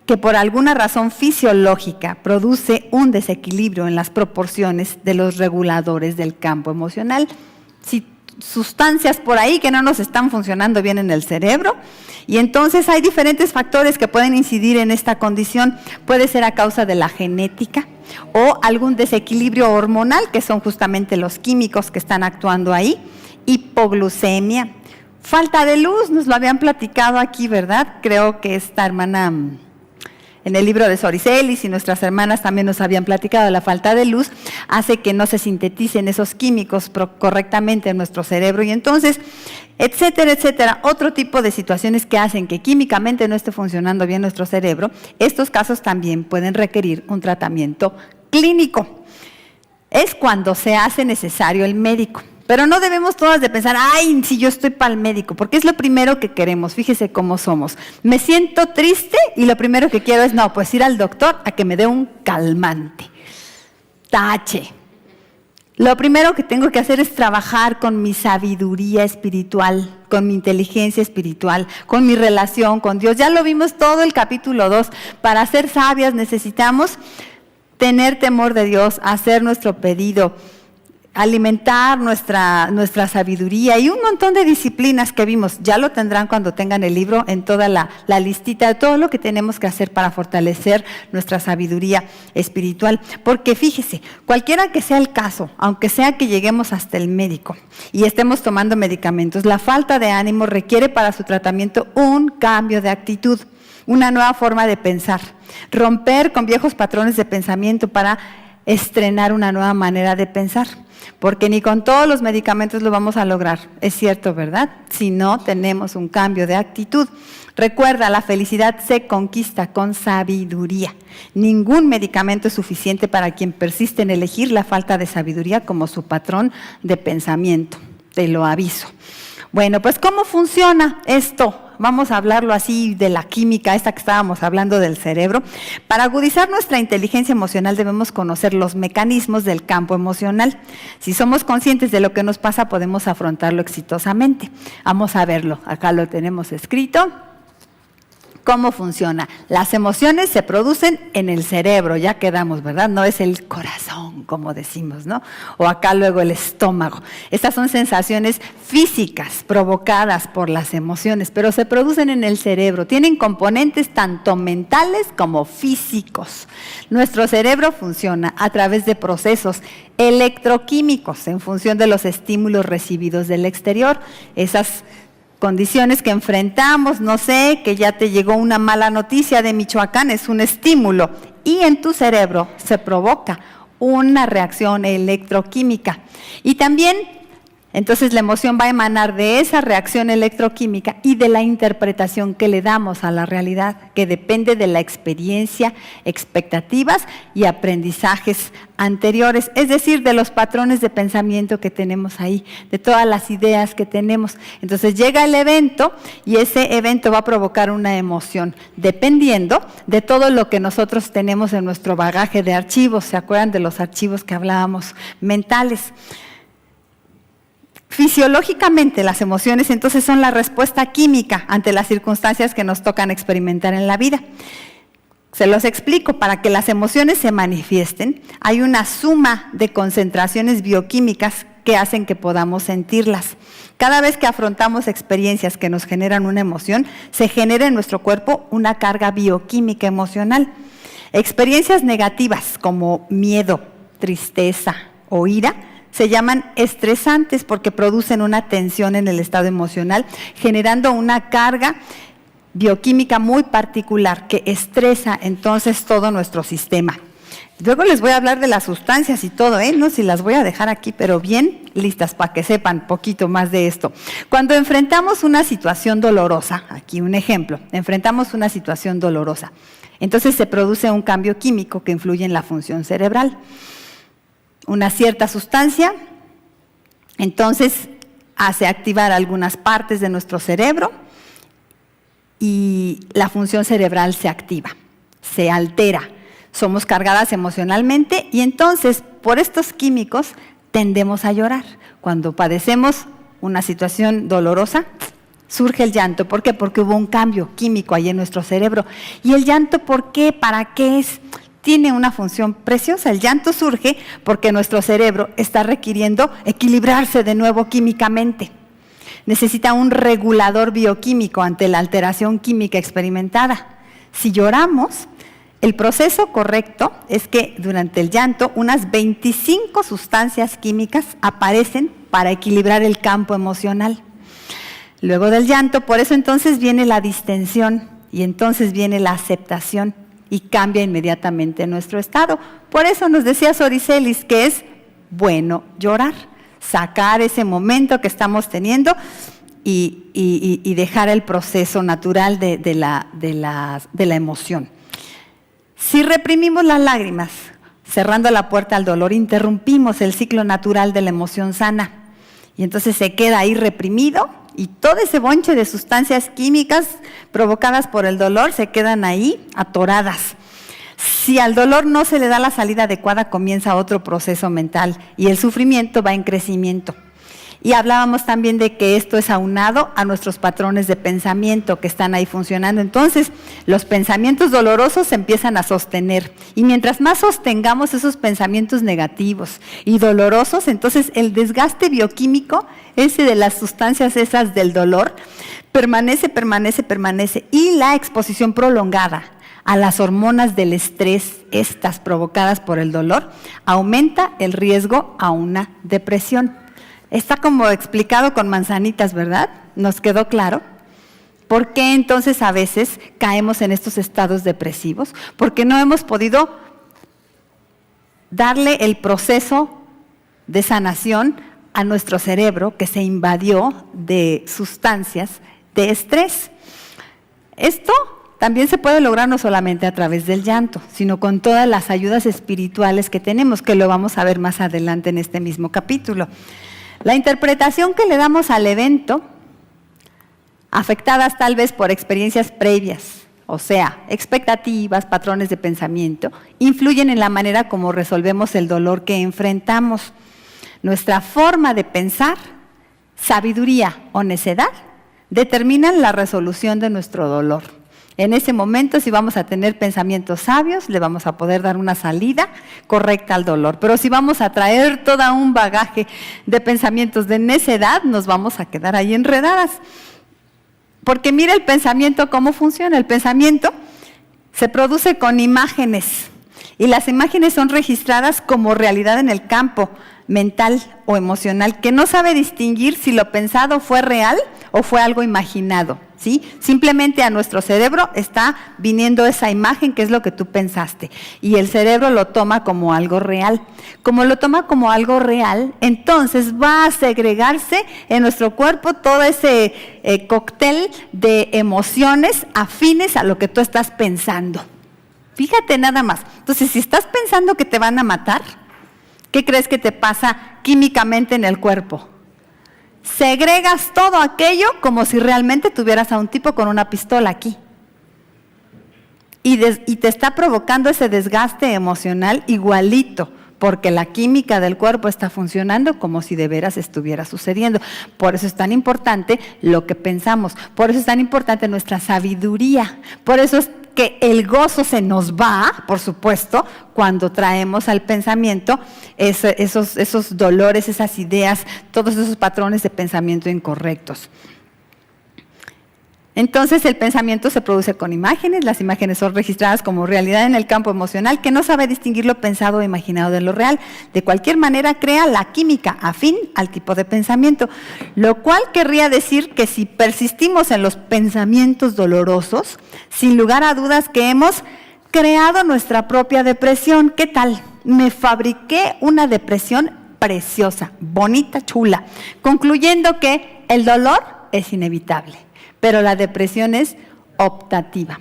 Que por alguna razón fisiológica produce un desequilibrio en las proporciones de los reguladores del campo emocional. Sustancias por ahí que no nos están funcionando bien en el cerebro, y entonces hay diferentes factores que pueden incidir en esta condición. Puede ser a causa de la genética o algún desequilibrio hormonal, que son justamente los químicos que están actuando ahí. Hipoglucemia, falta de luz, nos lo habían platicado aquí, ¿verdad? Creo que esta hermana en el libro de Soricelis, y nuestras hermanas también nos habían platicado, la falta de luz hace que no se sinteticen esos químicos correctamente en nuestro cerebro, y entonces, etcétera, etcétera, otro tipo de situaciones que hacen que químicamente no esté funcionando bien nuestro cerebro. Estos casos también pueden requerir un tratamiento clínico. Es cuando se hace necesario el médico. Pero no debemos todas de pensar, ay, si yo estoy para el médico, porque es lo primero que queremos. Fíjese cómo somos. Me siento triste y lo primero que quiero es, no, pues ir al doctor a que me dé un calmante. Tache. Lo primero que tengo que hacer es trabajar con mi sabiduría espiritual, con mi inteligencia espiritual, con mi relación con Dios. Ya lo vimos todo el capítulo 2. Para ser sabias necesitamos tener temor de Dios, hacer nuestro pedido, alimentar nuestra sabiduría y un montón de disciplinas que vimos. Ya lo tendrán cuando tengan el libro en toda la listita de todo lo que tenemos que hacer para fortalecer nuestra sabiduría espiritual. Porque fíjese, cualquiera que sea el caso, aunque sea que lleguemos hasta el médico y estemos tomando medicamentos, la falta de ánimo requiere para su tratamiento un cambio de actitud, una nueva forma de pensar, romper con viejos patrones de pensamiento para estrenar una nueva manera de pensar. Porque ni con todos los medicamentos lo vamos a lograr, es cierto, ¿verdad? Si no tenemos un cambio de actitud. Recuerda, la felicidad se conquista con sabiduría. Ningún medicamento es suficiente para quien persiste en elegir la falta de sabiduría como su patrón de pensamiento. Te lo aviso. Bueno, pues ¿cómo funciona esto? Vamos a hablarlo así de la química, esta que estábamos hablando del cerebro. Para agudizar nuestra inteligencia emocional debemos conocer los mecanismos del campo emocional. Si somos conscientes de lo que nos pasa, podemos afrontarlo exitosamente. Vamos a verlo, acá lo tenemos escrito. ¿Cómo funciona? Las emociones se producen en el cerebro, ya quedamos, ¿verdad? No es el corazón, como decimos, ¿no? O acá luego el estómago. Estas son sensaciones físicas provocadas por las emociones, pero se producen en el cerebro. Tienen componentes tanto mentales como físicos. Nuestro cerebro funciona a través de procesos electroquímicos en función de los estímulos recibidos del exterior. Esas condiciones que enfrentamos, no sé, que ya te llegó una mala noticia de Michoacán, es un estímulo y en tu cerebro se provoca una reacción electroquímica. Y también, entonces la emoción va a emanar de esa reacción electroquímica y de la interpretación que le damos a la realidad, que depende de la experiencia, expectativas y aprendizajes anteriores, es decir, de los patrones de pensamiento que tenemos ahí, de todas las ideas que tenemos. Entonces llega el evento y ese evento va a provocar una emoción, dependiendo de todo lo que nosotros tenemos en nuestro bagaje de archivos. ¿Se acuerdan de los archivos que hablábamos mentales? Fisiológicamente, las emociones entonces son la respuesta química ante las circunstancias que nos tocan experimentar en la vida. Se los explico, para que las emociones se manifiesten, hay una suma de concentraciones bioquímicas que hacen que podamos sentirlas. Cada vez que afrontamos experiencias que nos generan una emoción, se genera en nuestro cuerpo una carga bioquímica emocional. Experiencias negativas como miedo, tristeza o ira se llaman estresantes porque producen una tensión en el estado emocional, generando una carga bioquímica muy particular que estresa entonces todo nuestro sistema. Luego les voy a hablar de las sustancias y todo, no si las voy a dejar aquí, pero bien listas para que sepan poquito más de esto. Cuando enfrentamos una situación dolorosa, aquí un ejemplo, enfrentamos una situación dolorosa, entonces se produce un cambio químico que influye en la función cerebral. Una cierta sustancia, entonces hace activar algunas partes de nuestro cerebro y la función cerebral se activa, se altera. Somos cargadas emocionalmente y entonces por estos químicos tendemos a llorar. Cuando padecemos una situación dolorosa, surge el llanto. ¿Por qué? Porque hubo un cambio químico ahí en nuestro cerebro. ¿Y el llanto por qué? ¿Para qué es? Tiene una función preciosa. El llanto surge porque nuestro cerebro está requiriendo equilibrarse de nuevo químicamente. Necesita un regulador bioquímico ante la alteración química experimentada. Si lloramos, el proceso correcto es que durante el llanto unas 25 sustancias químicas aparecen para equilibrar el campo emocional. Luego del llanto, por eso entonces viene la distensión y entonces viene la aceptación. y cambia inmediatamente nuestro estado. Por eso nos decía Soricelis que es bueno llorar, sacar ese momento que estamos teniendo y dejar el proceso natural de la emoción. Si reprimimos las lágrimas, cerrando la puerta al dolor, interrumpimos el ciclo natural de la emoción sana. Y entonces se queda ahí reprimido y todo ese bonche de sustancias químicas provocadas por el dolor se quedan ahí atoradas. Si al dolor no se le da la salida adecuada, comienza otro proceso mental y el sufrimiento va en crecimiento. Y hablábamos también de que esto es aunado a nuestros patrones de pensamiento que están ahí funcionando. Entonces, los pensamientos dolorosos se empiezan a sostener. Y mientras más sostengamos esos pensamientos negativos y dolorosos, entonces el desgaste bioquímico, ese de las sustancias esas del dolor, permanece. Y la exposición prolongada a las hormonas del estrés, estas provocadas por el dolor, aumenta el riesgo a una depresión. Está como explicado con manzanitas, ¿verdad? ¿Nos quedó claro? ¿Por qué entonces a veces caemos en estos estados depresivos? Porque no hemos podido darle el proceso de sanación a nuestro cerebro que se invadió de sustancias de estrés. Esto también se puede lograr no solamente a través del llanto, sino con todas las ayudas espirituales que tenemos, que lo vamos a ver más adelante en este mismo capítulo. La interpretación que le damos al evento, afectadas tal vez por experiencias previas, o sea, expectativas, patrones de pensamiento, influyen en la manera como resolvemos el dolor que enfrentamos. Nuestra forma de pensar, sabiduría o necedad determinan la resolución de nuestro dolor. En ese momento, si vamos a tener pensamientos sabios, le vamos a poder dar una salida correcta al dolor. Pero si vamos a traer todo un bagaje de pensamientos de necedad, nos vamos a quedar ahí enredadas. Porque mira el pensamiento, cómo funciona. El pensamiento se produce con imágenes y las imágenes son registradas como realidad en el campo mental o emocional, que no sabe distinguir si lo pensado fue real o fue algo imaginado, ¿sí? Simplemente a nuestro cerebro está viniendo esa imagen que es lo que tú pensaste y el cerebro lo toma como algo real. Como lo toma como algo real, entonces va a segregarse en nuestro cuerpo todo ese cóctel de emociones afines a lo que tú estás pensando. Fíjate nada más. Entonces, si estás pensando que te van a matar, ¿qué crees que te pasa químicamente en el cuerpo? Segregas todo aquello como si realmente tuvieras a un tipo con una pistola aquí. Y te está provocando ese desgaste emocional igualito, porque la química del cuerpo está funcionando como si de veras estuviera sucediendo. Por eso es tan importante lo que pensamos, por eso es tan importante nuestra sabiduría, por eso es que el gozo se nos va, por supuesto, cuando traemos al pensamiento esos dolores, esas ideas, todos esos patrones de pensamiento incorrectos. Entonces el pensamiento se produce con imágenes, las imágenes son registradas como realidad en el campo emocional que no sabe distinguir lo pensado o imaginado de lo real. De cualquier manera crea la química afín al tipo de pensamiento, lo cual querría decir que si persistimos en los pensamientos dolorosos, sin lugar a dudas que hemos creado nuestra propia depresión. ¿Qué tal? Me fabriqué una depresión preciosa, bonita, chula, concluyendo que el dolor es inevitable. Pero la depresión es optativa.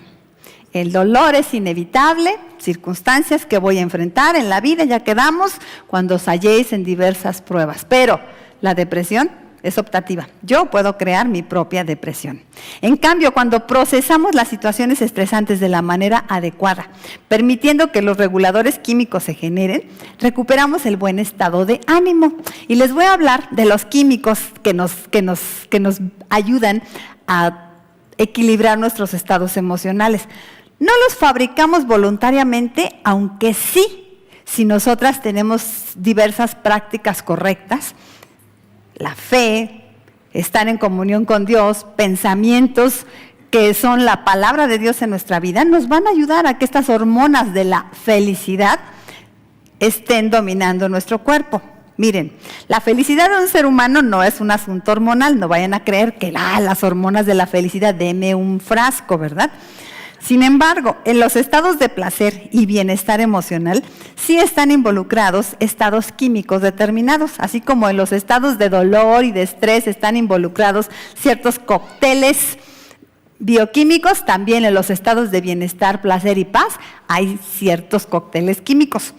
El dolor es inevitable, circunstancias que voy a enfrentar en la vida, ya quedamos, cuando os halléis en diversas pruebas. Pero la depresión es optativa. Yo puedo crear mi propia depresión. En cambio, cuando procesamos las situaciones estresantes de la manera adecuada, permitiendo que los reguladores químicos se generen, recuperamos el buen estado de ánimo. Y les voy a hablar de los químicos que nos ayudan a equilibrar nuestros estados emocionales. No los fabricamos voluntariamente, aunque sí, si nosotras tenemos diversas prácticas correctas, la fe, estar en comunión con Dios, pensamientos que son la palabra de Dios en nuestra vida, nos van a ayudar a que estas hormonas de la felicidad estén dominando nuestro cuerpo. Miren, la felicidad de un ser humano no es un asunto hormonal, no vayan a creer que las hormonas de la felicidad, deme un frasco, ¿verdad? Sin embargo, en los estados de placer y bienestar emocional sí están involucrados estados químicos determinados, así como en los estados de dolor y de estrés están involucrados ciertos cócteles bioquímicos, también en los estados de bienestar, placer y paz hay ciertos cócteles químicos.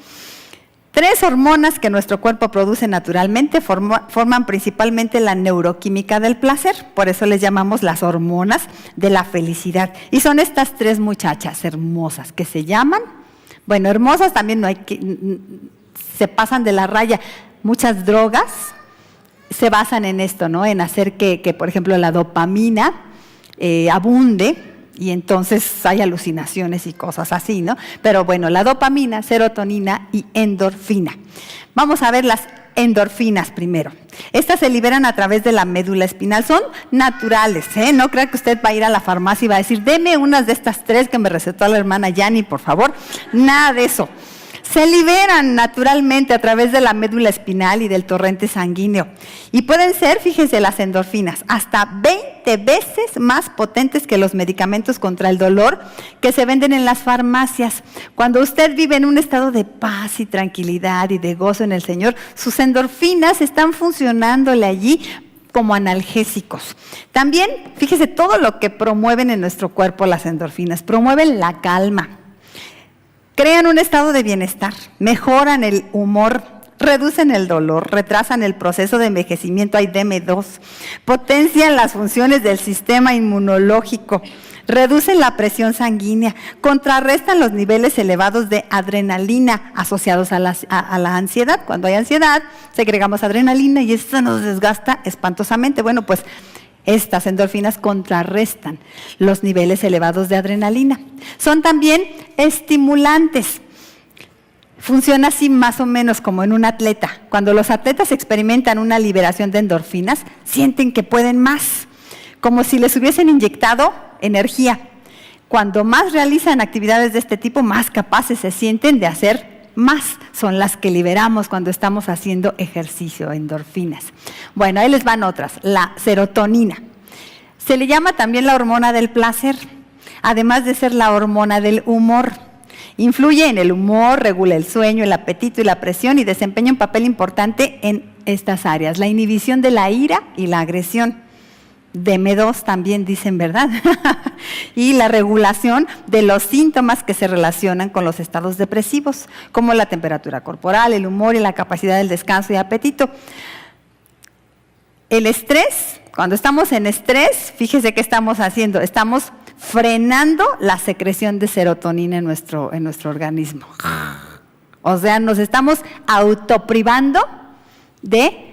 3 hormonas que nuestro cuerpo produce naturalmente forman principalmente la neuroquímica del placer, por eso les llamamos las hormonas de la felicidad. Y son estas 3 muchachas hermosas que se llaman, bueno, hermosas también no hay que, se pasan de la raya. Muchas drogas se basan en esto, ¿no? En hacer que por ejemplo, la dopamina abunde, y entonces hay alucinaciones y cosas así, ¿no? Pero bueno, la dopamina, serotonina y endorfina. Vamos a ver las endorfinas primero. Estas se liberan a través de la médula espinal, son naturales, ¿eh? No crea que usted va a ir a la farmacia y va a decir, deme unas de estas 3 que me recetó la hermana Yani, por favor. Nada de eso. Se liberan naturalmente a través de la médula espinal y del torrente sanguíneo. Y pueden ser, fíjense, las endorfinas, hasta 20 veces más potentes que los medicamentos contra el dolor que se venden en las farmacias. Cuando usted vive en un estado de paz y tranquilidad y de gozo en el Señor, sus endorfinas están funcionándole allí como analgésicos. También, fíjese, todo lo que promueven en nuestro cuerpo las endorfinas, promueven la calma. Crean un estado de bienestar, mejoran el humor, reducen el dolor, retrasan el proceso de envejecimiento, hay DM2, potencian las funciones del sistema inmunológico, reducen la presión sanguínea, contrarrestan los niveles elevados de adrenalina asociados a la ansiedad. Cuando hay ansiedad, segregamos adrenalina y esto nos desgasta espantosamente. Bueno, pues estas endorfinas contrarrestan los niveles elevados de adrenalina. Son también estimulantes. Funciona así más o menos como en un atleta. Cuando los atletas experimentan una liberación de endorfinas, sienten que pueden más, como si les hubiesen inyectado energía. Cuando más realizan actividades de este tipo, más capaces se sienten de hacer más. Son las que liberamos cuando estamos haciendo ejercicio, endorfinas. Bueno, ahí les van otras. La serotonina. Se le llama también la hormona del placer, además de ser la hormona del humor. Influye en el humor, regula el sueño, el apetito y la presión y desempeña un papel importante en estas áreas. La inhibición de la ira y la agresión. DM2 también dicen, ¿verdad? Y la regulación de los síntomas que se relacionan con los estados depresivos, como la temperatura corporal, el humor y la capacidad del descanso y apetito. El estrés, cuando estamos en estrés, fíjese qué estamos haciendo, estamos frenando la secreción de serotonina en nuestro organismo. O sea, nos estamos autoprivando de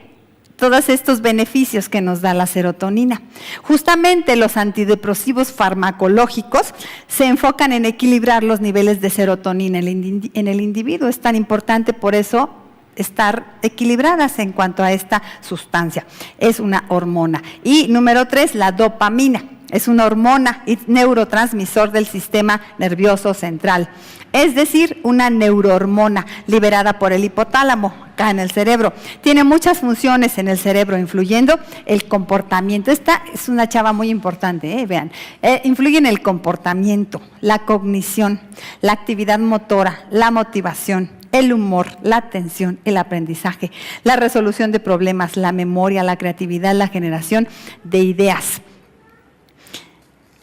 todos estos beneficios que nos da la serotonina. Justamente los antidepresivos farmacológicos se enfocan en equilibrar los niveles de serotonina en el individuo. Es tan importante por eso estar equilibradas en cuanto a esta sustancia. Es una hormona. Y número 3, la dopamina. Es una hormona y neurotransmisor del sistema nervioso central. Es decir, una neurohormona liberada por el hipotálamo, acá en el cerebro. Tiene muchas funciones en el cerebro, influyendo el comportamiento. Esta es una chava muy importante, vean. Influye en el comportamiento, la cognición, la actividad motora, la motivación, el humor, la atención, el aprendizaje, la resolución de problemas, la memoria, la creatividad, la generación de ideas.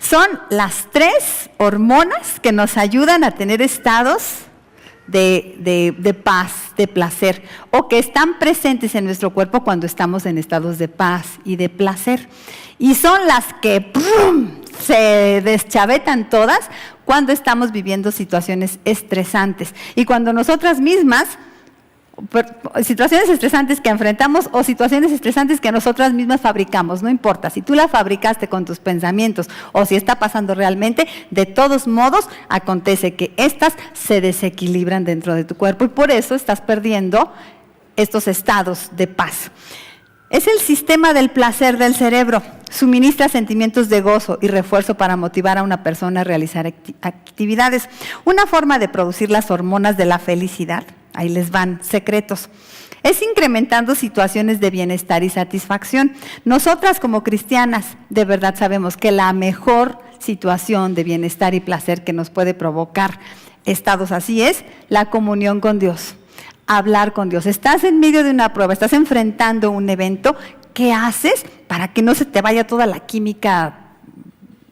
Son las 3 hormonas que nos ayudan a tener estados de paz, de placer, o que están presentes en nuestro cuerpo cuando estamos en estados de paz y de placer. Y son las que ¡pum!, se deschavetan todas cuando estamos viviendo situaciones estresantes. Y cuando nosotras mismas, situaciones estresantes que enfrentamos o situaciones estresantes que nosotras mismas fabricamos, no importa, si tú la fabricaste con tus pensamientos o si está pasando realmente, de todos modos acontece que estas se desequilibran dentro de tu cuerpo y por eso estás perdiendo estos estados de paz. Es el sistema del placer del cerebro, suministra sentimientos de gozo y refuerzo para motivar a una persona a realizar actividades. Una forma de producir las hormonas de la felicidad, ahí les van secretos, es incrementando situaciones de bienestar y satisfacción. Nosotras como cristianas de verdad sabemos que la mejor situación de bienestar y placer que nos puede provocar estados así es la comunión con Dios, hablar con Dios. Estás en medio de una prueba, estás enfrentando un evento. ¿Qué haces para que no se te vaya toda la química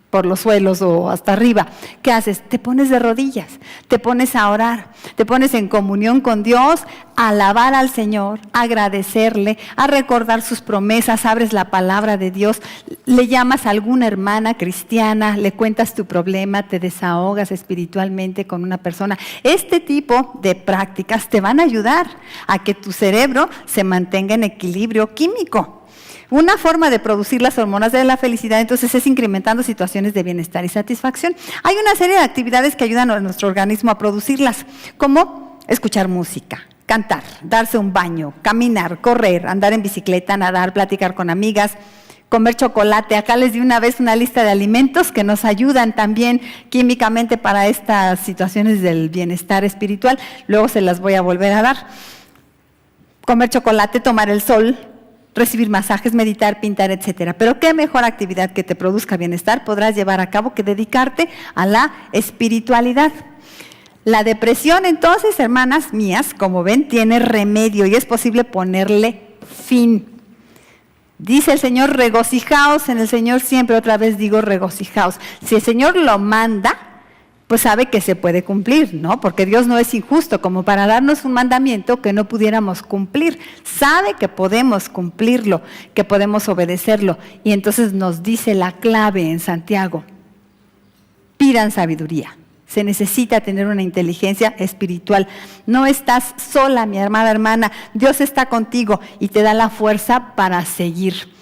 por los suelos o hasta arriba? ¿Qué haces? Te pones de rodillas, te pones a orar, te pones en comunión con Dios, a alabar al Señor, a agradecerle, a recordar sus promesas, abres la palabra de Dios, le llamas a alguna hermana cristiana, le cuentas tu problema, te desahogas espiritualmente con una persona. Este tipo de prácticas te van a ayudar a que tu cerebro se mantenga en equilibrio químico. Una forma de producir las hormonas de la felicidad, entonces, es incrementando situaciones de bienestar y satisfacción. Hay una serie de actividades que ayudan a nuestro organismo a producirlas, como escuchar música, cantar, darse un baño, caminar, correr, andar en bicicleta, nadar, platicar con amigas, comer chocolate. Acá les di una vez una lista de alimentos que nos ayudan también químicamente para estas situaciones del bienestar espiritual. Luego se las voy a volver a dar. Comer chocolate, tomar el sol, recibir masajes, meditar, pintar, etcétera. Pero qué mejor actividad que te produzca bienestar podrás llevar a cabo que dedicarte a la espiritualidad. La depresión, entonces, hermanas mías, como ven, tiene remedio y es posible ponerle fin. Dice el Señor, regocijaos en el Señor siempre. Otra vez digo regocijaos. Si el Señor lo manda, pues sabe que se puede cumplir, ¿no? Porque Dios no es injusto como para darnos un mandamiento que no pudiéramos cumplir. Sabe que podemos cumplirlo, que podemos obedecerlo. Y entonces nos dice la clave en Santiago: pidan sabiduría. Se necesita tener una inteligencia espiritual. No estás sola, mi amada hermana. Dios está contigo y te da la fuerza para seguir.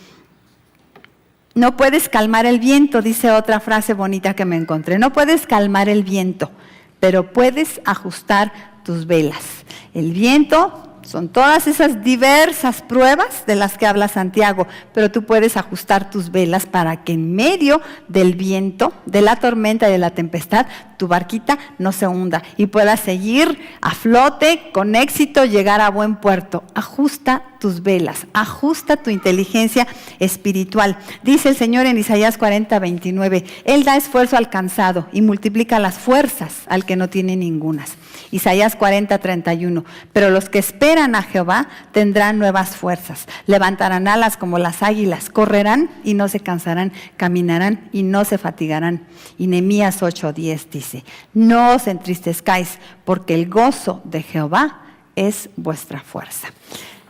No puedes calmar el viento, dice otra frase bonita que me encontré. No puedes calmar el viento, pero puedes ajustar tus velas. El viento son todas esas diversas pruebas de las que habla Santiago, pero tú puedes ajustar tus velas para que en medio del viento, de la tormenta y de la tempestad, tu barquita no se hunda y puedas seguir a flote, con éxito, llegar a buen puerto. Ajusta tus velas, ajusta tu inteligencia espiritual. Dice el Señor en Isaías 40:29, Él da esfuerzo al cansado y multiplica las fuerzas al que no tiene ningunas. Isaías 40:31, pero los que esperan a Jehová tendrán nuevas fuerzas, levantarán alas como las águilas, correrán y no se cansarán, caminarán y no se fatigarán. Y Nehemías 8:10 dice, no os entristezcáis, porque el gozo de Jehová es vuestra fuerza.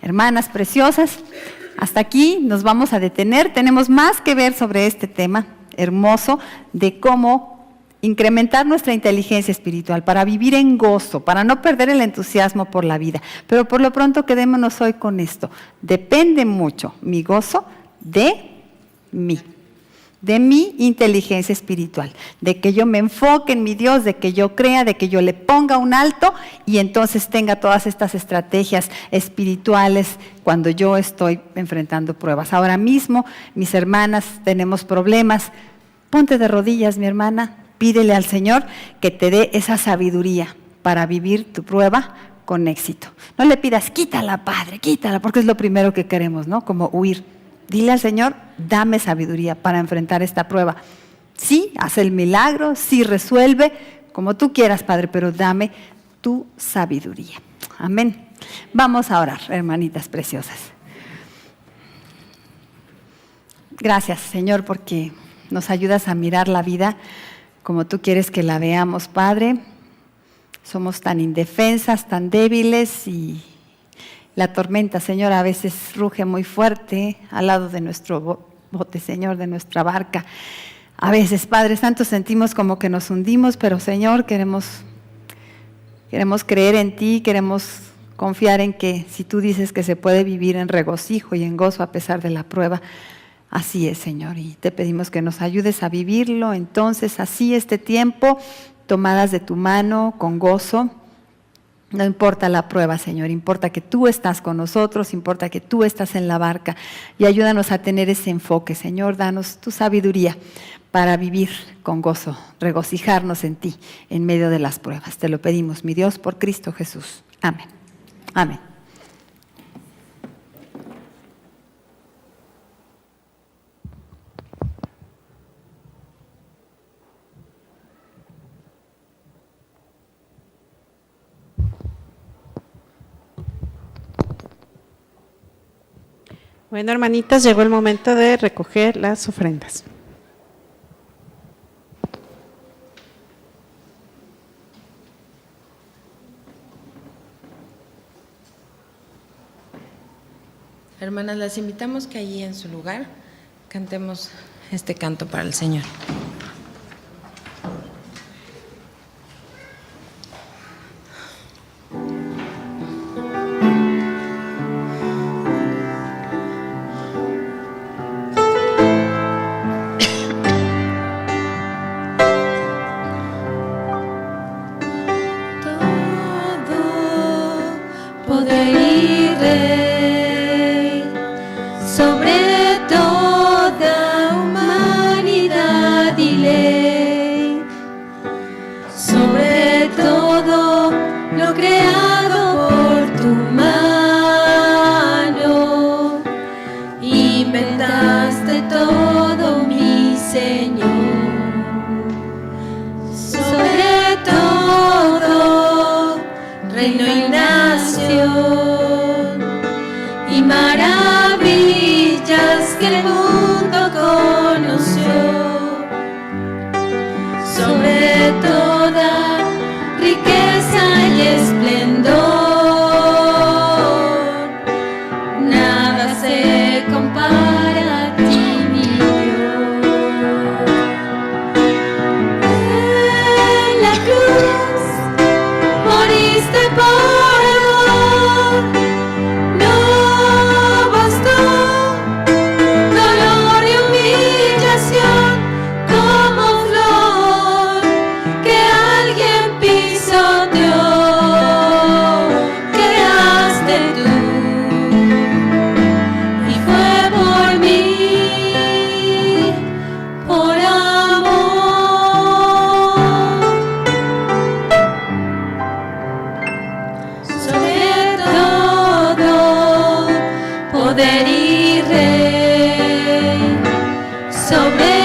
Hermanas preciosas, hasta aquí nos vamos a detener. Tenemos más que ver sobre este tema hermoso de cómo incrementar nuestra inteligencia espiritual para vivir en gozo, para no perder el entusiasmo por la vida. Pero por lo pronto quedémonos hoy con esto. Depende mucho mi gozo de mi inteligencia espiritual, de que yo me enfoque en mi Dios, de que yo crea, de que yo le ponga un alto y entonces tenga todas estas estrategias espirituales cuando yo estoy enfrentando pruebas. Ahora mismo, mis hermanas, tenemos problemas. Ponte de rodillas, mi hermana, pídele al Señor que te dé esa sabiduría para vivir tu prueba con éxito. No le pidas, quítala, Padre, quítala, porque es lo primero que queremos, ¿no? Como huir. Dile al Señor, dame sabiduría para enfrentar esta prueba. Sí, haz el milagro, sí resuelve, como tú quieras, Padre, pero dame tu sabiduría. Amén. Vamos a orar, hermanitas preciosas. Gracias, Señor, porque nos ayudas a mirar la vida como tú quieres que la veamos, Padre. Somos tan indefensas, tan débiles y la tormenta, Señor, a veces ruge muy fuerte al lado de nuestro bote, Señor, de nuestra barca. A veces, Padre Santo, sentimos como que nos hundimos, pero, Señor, queremos creer en ti, queremos confiar en que si tú dices que se puede vivir en regocijo y en gozo a pesar de la prueba, así es, Señor, y te pedimos que nos ayudes a vivirlo. Entonces, así este tiempo, tomadas de tu mano, con gozo. No importa la prueba, Señor, importa que tú estás con nosotros, importa que tú estás en la barca y ayúdanos a tener ese enfoque, Señor, danos tu sabiduría para vivir con gozo, regocijarnos en ti en medio de las pruebas. Te lo pedimos, mi Dios, por Cristo Jesús. Amén. Amén. Bueno, hermanitas, llegó el momento de recoger las ofrendas. Hermanas, las invitamos que allí en su lugar cantemos este canto para el Señor. poder y rey sobre